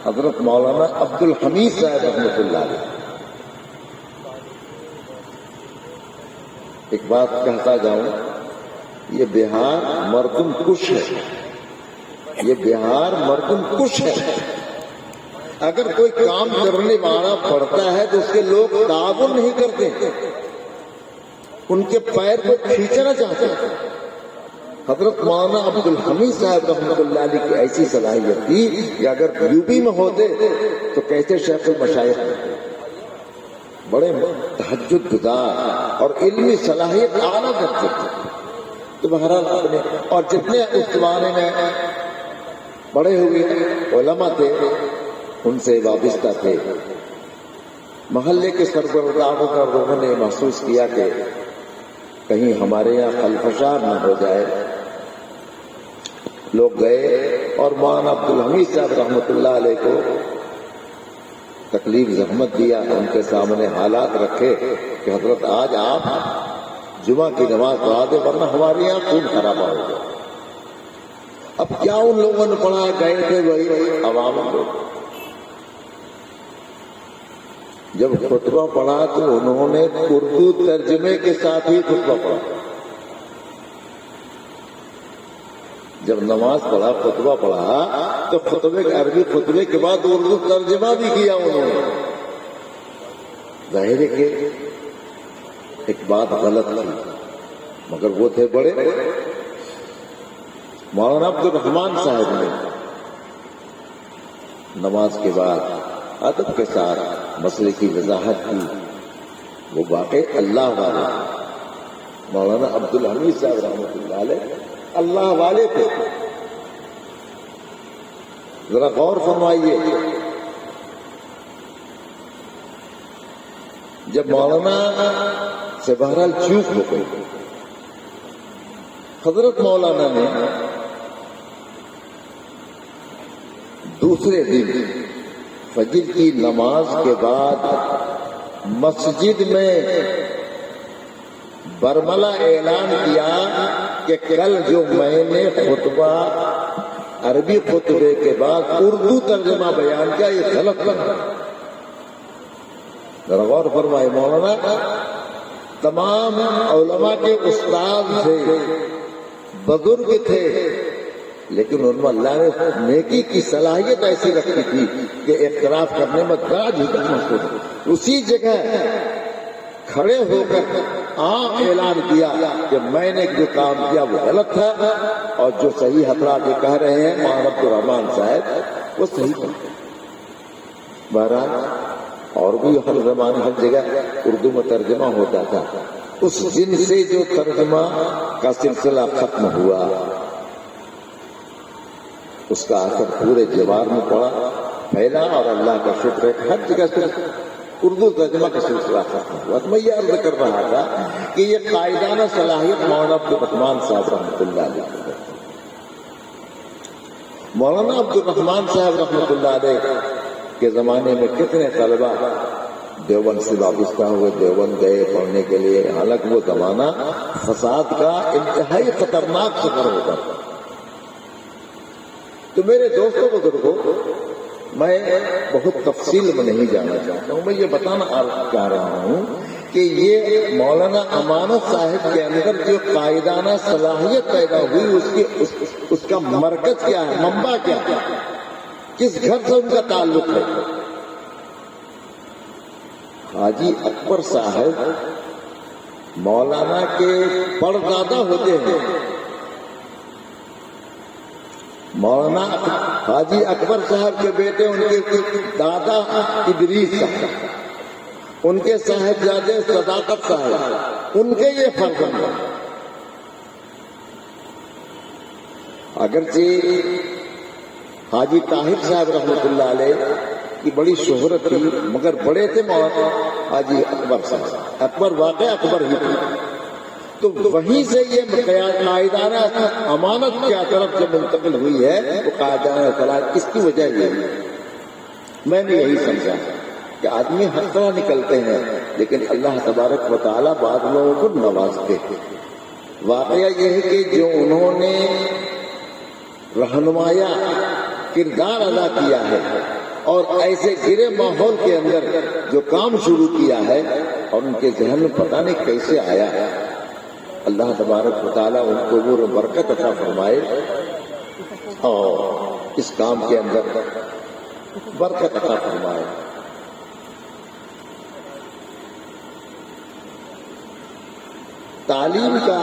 حضرت مولانا عبد الحمید صاحب رحمۃ اللہ علیہ. ایک بات کہتا جاؤں، یہ بہار مردم کش ہے، یہ بہار مردم کش ہے. اگر کوئی کام کرنے والا پڑتا ہے تو اس کے لوگ تعاون نہیں کرتے، ان کے پیر کو کھینچنا چاہتے ہیں. حضرت مولانا عبد الحمید صاحب رحمۃ اللہ علیہ کی ایسی صلاحیت تھی کہ اگر یو پی میں ہوتے تو کیسے شیخ المشائخ بڑے تہجد گزار اور علمی صلاحیت اعلیٰ کرتے تھے. تو بہرحال اپنے اور جتنے اس زمانے میں بڑے ہوئے علماء تھے ان سے وابستہ تھے. محلے کے سربراہوں کا لوگوں نے محسوس کیا کہ کہیں ہمارے یہاں خلفشار نہ ہو جائے. لوگ گئے اور مولانا عبد الحمید صاحب رحمۃ اللہ علیہ کو تکلیف زحمت دیا. ان کے سامنے حالات رکھے کہ حضرت آج آپ جمعہ کی نماز پڑھا دیں ورنہ ہمارے یہاں خون خرابہ ہو گیا. اب کیا ان لوگوں نے پڑھا؟ گئے تھے وہی عوام لوگ. جب خطبہ پڑھا تو انہوں نے اردو ترجمے کے ساتھ ہی خطبہ پڑھا. جب نماز پڑھا خطبہ پڑھا تو خطبے عربی خطبے کے بعد اردو ترجمہ بھی کیا انہوں نے. ظاہر ہے کہ ایک بات غلط تھی مگر وہ تھے بڑے. مولانا عبد الرحمان صاحب نے نماز کے بعد ادب کے ساتھ مسئلے کی وضاحت کی. وہ واقعی اللہ والے مولانا عبد الحمید صاحب رحمۃ اللہ علیہ اللہ والے تھے. ذرا غور فرمائیے، جب مولانا سے بہرحال چوک ہو گئی، حضرت مولانا نے دوسرے دن فجر کی نماز کے بعد مسجد میں برملا اعلان کیا کہ کل جو میں نے خطبہ عربی خطبے کے بعد اردو ترجمہ بیان کیا یہ غلط بنا. ذرا غور فرمائے، مولانا تمام علماء کے استاد تھے، بزرگ تھے، لیکن ان میں اللہ نے نیکی کی صلاحیت ایسی رکھی تھی کہ اعتراف کرنے میں بڑا جھجک محسوس. اسی جگہ کھڑے ہو کر اعلان کیا کہ میں نے جو کام کیا وہ غلط تھا اور جو صحیح حضرات یہ کہہ رہے ہیں مولانا عبد الرحمان صاحب وہ صحیح تھا. بہرحال اور بھی ہر زمانے ہر جگہ اردو میں ترجمہ ہوتا تھا. اس دن سے جو ترجمہ کا سلسلہ ختم ہوا اس کا اثر پورے جوار میں پڑا، پھیلا، اور اللہ کا شکر ہے ہر جگہ سے اردو ترجمہ کا سلسلہ ختم ہوا. تو میں یہ عرض کر رہا تھا کہ یہ قائدانہ صلاحیت مولانا عبد الرحمان صاحب رحمۃ اللہ علیہ. مولانا عبد الرحمان صاحب رحمۃ اللہ علیہ کے زمانے میں کتنے طلبہ دیوبند سے وابستہ ہوئے، دیوبند گئے پڑھنے کے لیے. حالانکہ وہ زمانہ فساد کا انتہائی خطرناک سفر ہوتا تھا. تو میرے دوستوں بزرگوں، میں بہت تفصیل میں نہیں جانا چاہتا ہوں. میں یہ بتانا چاہ رہا ہوں کہ یہ مولانا امانت صاحب کے اندر جو قائدانہ صلاحیت پیدا ہوئی اس کا مرکز کیا ہے، منبع کیا ہے، کس گھر سے ان کا تعلق ہے. حاجی اکبر صاحب مولانا کے پردادا ہوتے ہیں. مولانا حاجی اکبر صاحب کے بیٹے ان کے دادا ادریس صاحب، ان کے صاحبزادے صداقت صاحب، ان کے یہ فرزند ہیں. اگرچہ حاجی طاہر صاحب رحمۃ اللہ علیہ کی بڑی شہرت تھی مگر بڑے تھے مولانا حاجی اکبر صاحب. اکبر واقع اکبر ہی تھے. تو وہیں سے یہ قائدانہ امانت کی طرف جو منتقل ہوئی ہے وہ قائدانہ صلاحیت. اس کی وجہ یہ ہے، میں نے یہی سمجھا کہ آدمی ہر طرح نکلتے ہیں لیکن اللہ تبارک و تعالیٰ بعض لوگوں کو نوازتے ہیں. واقعہ یہ ہے کہ جو انہوں نے رہنمایا کردار ادا کیا ہے اور ایسے گرے ماحول کے اندر جو کام شروع کیا ہے اور ان کے ذہن میں پتہ نہیں کیسے آیا ہے، اللہ تبارک و تعالیٰ ان کو نور و برکت عطا فرمائے اور اس کام کے اندر برکت عطا فرمائے۔ تعلیم کا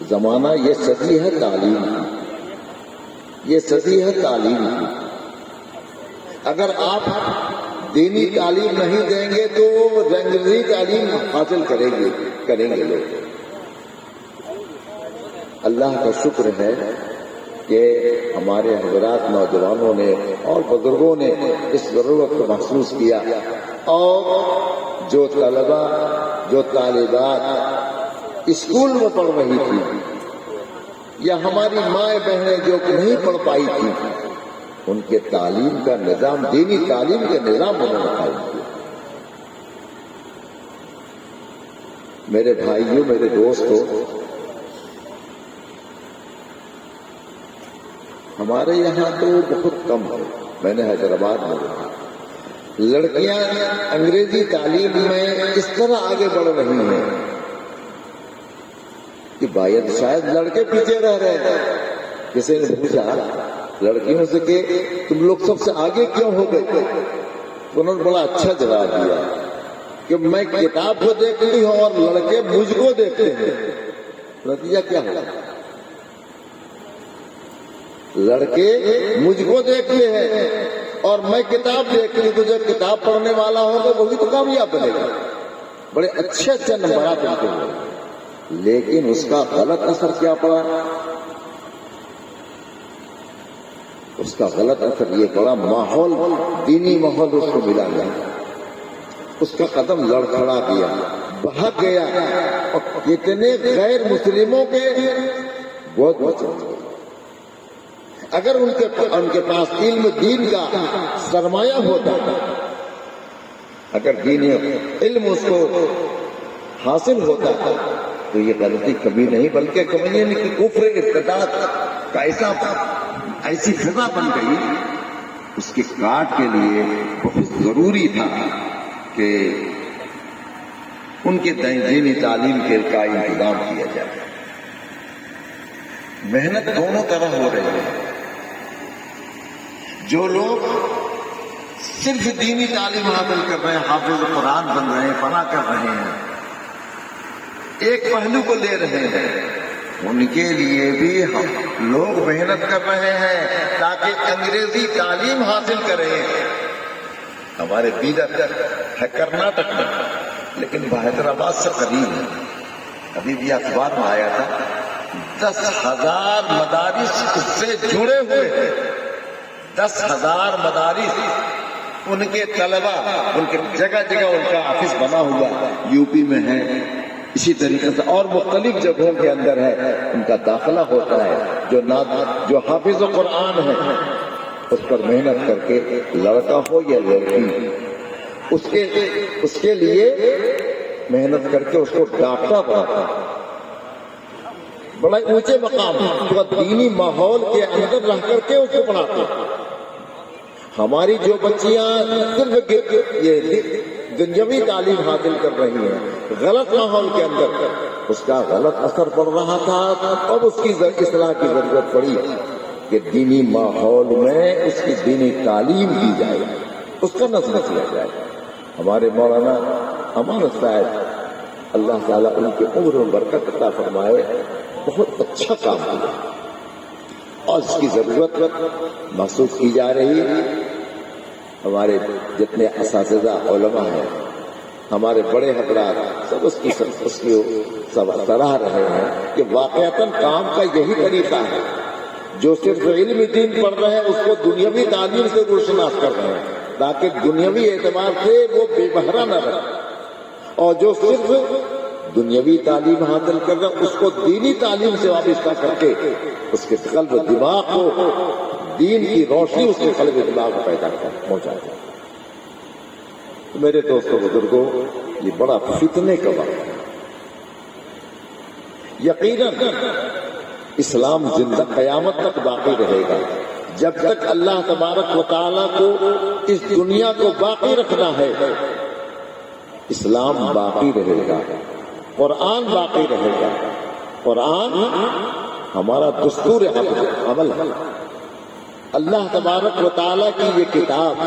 زمانہ، یہ صدی ہے تعلیم کی، یہ صدی ہے تعلیم کی۔ اگر آپ دینی تعلیم نہیں دیں گے تو انگریزی تعلیم حاصل کریں گے لوگ۔ اللہ کا شکر ہے کہ ہمارے حضرات نوجوانوں نے اور بزرگوں نے اس ضرورت کو محسوس کیا، اور جو طلبہ جو طالبات اسکول میں پڑھ رہی تھی یا ہماری مائیں بہنیں جو نہیں پڑھ پائی تھی، ان کے تعلیم کا نظام، دینی تعلیم کا نظام انہوں نے قائم کیا۔ میرے بھائیوں، میرے دوستوں، ہمارے یہاں تو بہت کم ہے، میں نے حیدرآباد میں دیکھا، لڑکیاں انگریزی تعلیم میں اس طرح آگے بڑھ رہی ہیں کہ شاید لڑکے پیچھے رہ رہے ہیں۔ کسی نے پوچھا لڑکیوں سے کہ تم لوگ سب سے آگے کیوں ہو گئے؟ انہوں نے بڑا اچھا جواب دیا کہ میں کتاب کو دیکھتی ہوں اور لڑکے مجھ کو دیکھتے ہیں۔ نتیجہ کیا ہوا؟ لڑکے مجھ کو دیکھتے ہیں اور میں کتاب دیکھتی ہوں، تو جو کتاب پڑھنے والا ہوگا وہی تو کامیاب بنے گا، بڑے اچھے نمبرات ملتے ہیں۔ لیکن اس کا غلط اثر کیا پڑا؟ اس کا غلط اثر یہ پڑا، ماحول، دینی ماحول اس کو ملا گیا، اس کا قدم لڑکھڑا گیا، بہک گیا، اور کتنے غیر مسلموں کے بہت بچے۔ اگر ان کے پاس علم دین کا سرمایہ ہوتا، اگر دین علم اس کو حاصل ہوتا تو یہ غلطی کبھی نہیں، بلکہ کبھی نہیں کہ کفر ارتداد کا ایسی فضا بن گئی، اس کے کاٹ کے لیے بہت ضروری تھا کہ ان کے دینی تعلیم کا انتظام کیا جائے۔ محنت دونوں طرح ہو رہی ہے۔ جو لوگ صرف دینی تعلیم حاصل کر رہے ہیں، حافظ قرآن بن رہے ہیں، پڑھا کر رہے ہیں، ایک پہلو کو لے رہے ہیں، ان کے لیے بھی ہم لوگ محنت کر رہے ہیں تاکہ انگریزی تعلیم حاصل کریں۔ ہمارے بیدر ہے کرناٹک میں، لیکن حیدرآباد سے قریب ہے۔ ابھی بھی اخبار میں آیا تھا 10,000 مدارس اس سے جڑے ہوئے ہیں، 10,000 مدارس، ان کے طلبہ، ان کے جگہ جگہ ان کا آفس بنا ہوا یو پی میں ہے، اسی طریقے سے اور مختلف جگہوں کے اندر ہے، ان کا داخلہ ہوتا ہے۔ جو حافظ قرآن ہے اس پر محنت کر کے، لڑکا ہو یا لڑکی، اس کے لیے محنت کر کے اس کو ڈاکٹر بناتا، بڑا اونچے مقام تو دینی ماحول کے اندر رہ کر کے اس کو پڑھاتے۔ ہماری جو بچیاں صرف یہ دنیاوی تعلیم حاصل کر رہی ہیں غلط ماحول کے اندر، اس کا غلط اثر پڑ رہا تھا، اب اس کی اصلاح کی ضرورت پڑی کہ دینی ماحول میں اس کی دینی تعلیم دی جائے، اس کا نظم کیا جائے۔ ہمارے مولانا امان صاحب، اللہ تعالیٰ ان کے عمر میں برکت عطا فرمائے، بہت اچھا کام کیا اور اس کی ضرورت محسوس کی جا رہی ہے۔ ہمارے جتنے اساتذہ علماء ہیں، ہمارے بڑے حضرات سب اس کی سراہ رہے ہیں کہ واقعتاً کام کا یہی طریقہ ہے۔ جو صرف علم دین پڑھ رہے ہیں اس کو دنیاوی تعلیم سے روشناس کر رہے ہیں تاکہ دنیاوی اعتبار سے وہ بے بہرا نہ رہے، اور جو صرف دنیاوی تعلیم حاصل کر رہے ہیں اس کو دینی تعلیم سے وابستہ کر کے اس کے قلب و دماغ کو دین کی روشنی اس کے قلب و دماغ کو پیدا پہنچا دیں۔ میرے دوستوں بزرگوں، یہ بڑا فتنے کا وقت ہے۔ یقیناً اسلام زندہ قیامت تک باقی رہے گا، جب تک اللہ تبارک و تعالیٰ کو اس دنیا کو باقی رکھنا ہے، اسلام باقی رہے گا، قرآن باقی رہے گا۔ قرآن ہمارا دستور عمل ہے۔ اللہ تبارک و تعالیٰ کی یہ کتاب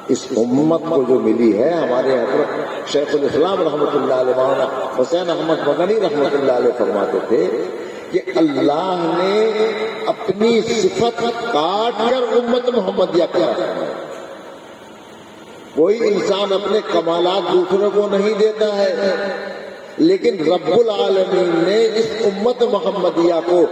اس امت کو جو ملی ہے، ہمارے حضرت شیخ الاسلام رحمۃ اللہ علیہ، مولانا حسین احمد مدنی رحمۃ اللہ علیہ فرماتے تھے کہ اللہ نے اپنی صفت کاٹ کر امت محمدیہ کا رکھا ہے۔ کوئی انسان اپنے کمالات دوسروں کو نہیں دیتا ہے، لیکن رب العالمین نے اس امت محمدیہ کو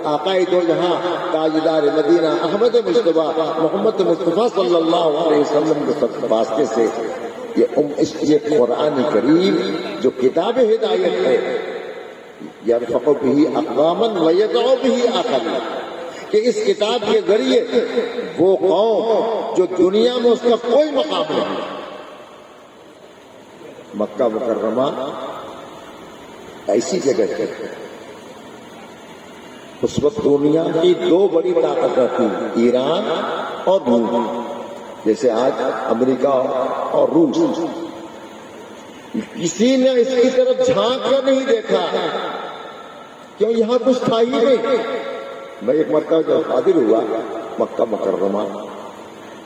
آقائے دو جہاں تاجدار مدینہ احمد مصطفیٰ محمد مصطفیٰ صلی اللہ علیہ وسلم کے واسطے سے یہ قرآن کریم جو کتاب ہدایت ہے، یرفع بہ اقواما ویدع بہ آخرین، کہ اس کتاب کے ذریعے وہ قوم جو دنیا میں اس کا کوئی مقام نہیں، مکہ مکرمہ ایسی جگہ ہے، اس وقت دنیا کی دو بڑی طاقتیں تھیں، ایران اور روس، جیسے آج امریکہ اور روس۔ کسی نے اس کی طرف جھانک کر نہیں دیکھا، کیوں یہاں کچھ تھا ہی نہیں۔ میں ایک مرتبہ جب حاضر ہوا مکہ مکرمہ،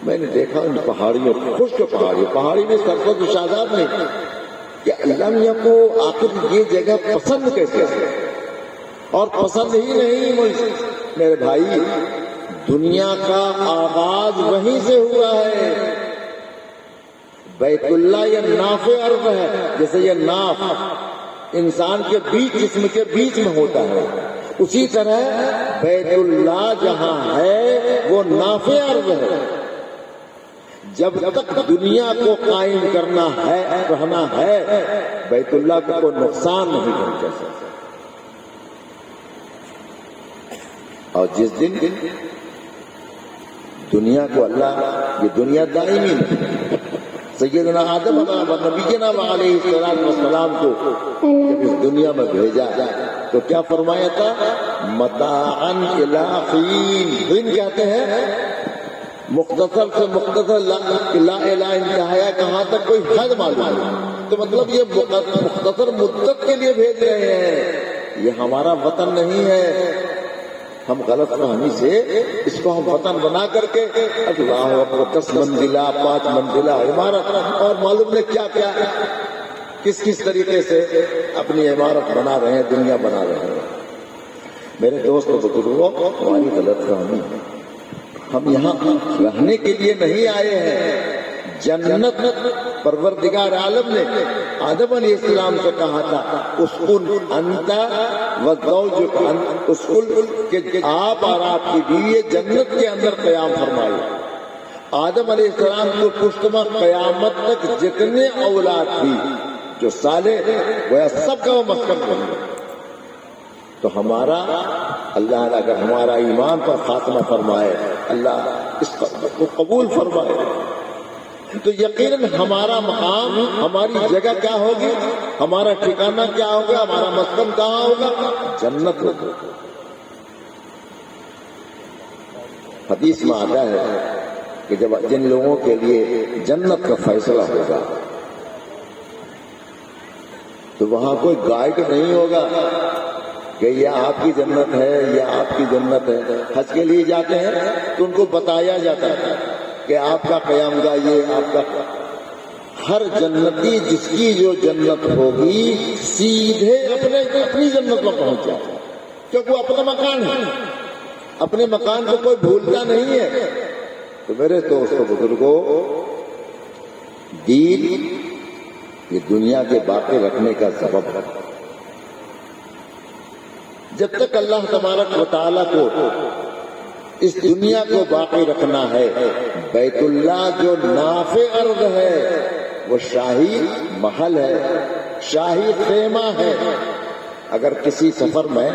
میں نے دیکھا ان پہاڑیوں، خشک پہاڑی میں سرسبز و شاداب نہیں، کہ اللہ میاں کو آخر یہ جگہ پسند کیسے ہے؟ اور پسند ہی نہیں میرے بھائی، دنیا کا آغاز وہیں سے ہوا ہے۔ بیت اللہ یہ ناف ارض ہے، جیسے یہ ناف انسان کے بیچ، جسم کے بیچ میں ہوتا ہے، اسی طرح بیت اللہ جہاں ہے وہ ناف ارض ہے۔ جب تک دنیا کو قائم کرنا ہے، رہنا ہے، بیت اللہ کو کوئی نقصان نہیں پہنچا سکتا۔ اور جس دن دنیا کو اللہ، یہ دنیا دائمی نہیں، سیدنا آدم اور نبینا علیہ السلام کو جب اس دنیا میں بھیجا تو کیا فرمایا تھا؟ متاعا الی حین۔ حین کہتے ہیں مختصر سے مختصر، لا الہ انتہایا کہاں تک کوئی حد معلوم ہے، تو مطلب یہ مختصر مدت کے لیے بھیج رہے ہیں، یہ ہمارا وطن نہیں ہے۔ ہم غلط فہمی سے اس کو ہم وطن بنا کر کے اللہ اکبر 10 منزلہ 5 منزلہ عمارت اور معلوم نہیں کیا کیا کس طریقے سے اپنی عمارت بنا رہے ہیں، دنیا بنا رہے ہیں۔ میرے دوست بزرگوں، ہماری غلط فہمی ہے، ہم یہاں رہنے کے لیے نہیں آئے ہیں۔ جنت پروردگار عالم نے آدم علیہ السلام سے کہا تھا اسکن انت وزوجک، اسکن کہ آپ اور آپ کی بیوی جنت کے اندر قیام فرمائے۔ آدم علیہ السلام کو پشتما قیامت تک جتنے اولاد تھی جو صالح، وہ سب کا وہ مسکن بن گیا۔ تو ہمارا اللہ اگر ہمارا ایمان پر خاتمہ فرمائے، اللہ اس کو قبول فرمائے، تو یقیناً ہمارا مقام، ہماری جگہ کیا ہوگی، ہمارا ٹھکانہ کیا ہوگا، ہمارا مسکن کہاں ہوگا؟ جنت ہوگا۔ حدیث میں آتا ہے کہ جب جن لوگوں کے لیے جنت کا فیصلہ ہوگا تو وہاں کوئی گائیڈ نہیں ہوگا کہ یہ آپ کی جنت ہے، یہ آپ کی جنت ہے۔ حج کے لیے جاتے ہیں تو ان کو بتایا جاتا ہے کہ آپ کا قیام گاہ یہ، آپ کا، ہر جنتی جس کی جو جنت ہوگی سیدھے اپنی جنت میں پہنچ جائے، کیونکہ وہ اپنا مکان ہے، اپنے مکان کو کوئی بھولتا نہیں ہے۔ تو میرے دوستوں بزرگوں، دین یہ دنیا کے باقی رکھنے کا سبب ہے۔ جب تک اللہ تبارک و تعالیٰ کو اس دنیا کو باقی رکھنا ہے، بیت اللہ جو ناف ارض ہے وہ شاہی محل ہے، شاہی خیمہ ہے۔ اگر کسی سفر میں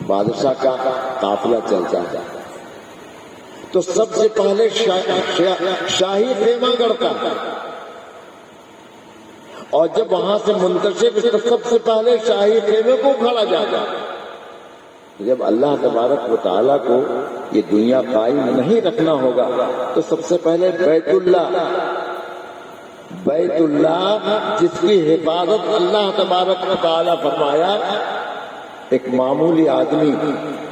بادشاہ کا قافلہ چلتا ہے تو سب سے پہلے شاہی خیمہ گڑتا ہے، اور جب وہاں سے منتشر تو سب سے پہلے شاہی خیمے کو اکھاڑا جاتا ہے۔ جب اللہ تبارک و تعالیٰ کو یہ دنیا قائم نہیں رکھنا ہوگا تو سب سے پہلے بیت اللہ جس کی حفاظت اللہ تبارک و تعالیٰ فرمایا، ایک معمولی آدمی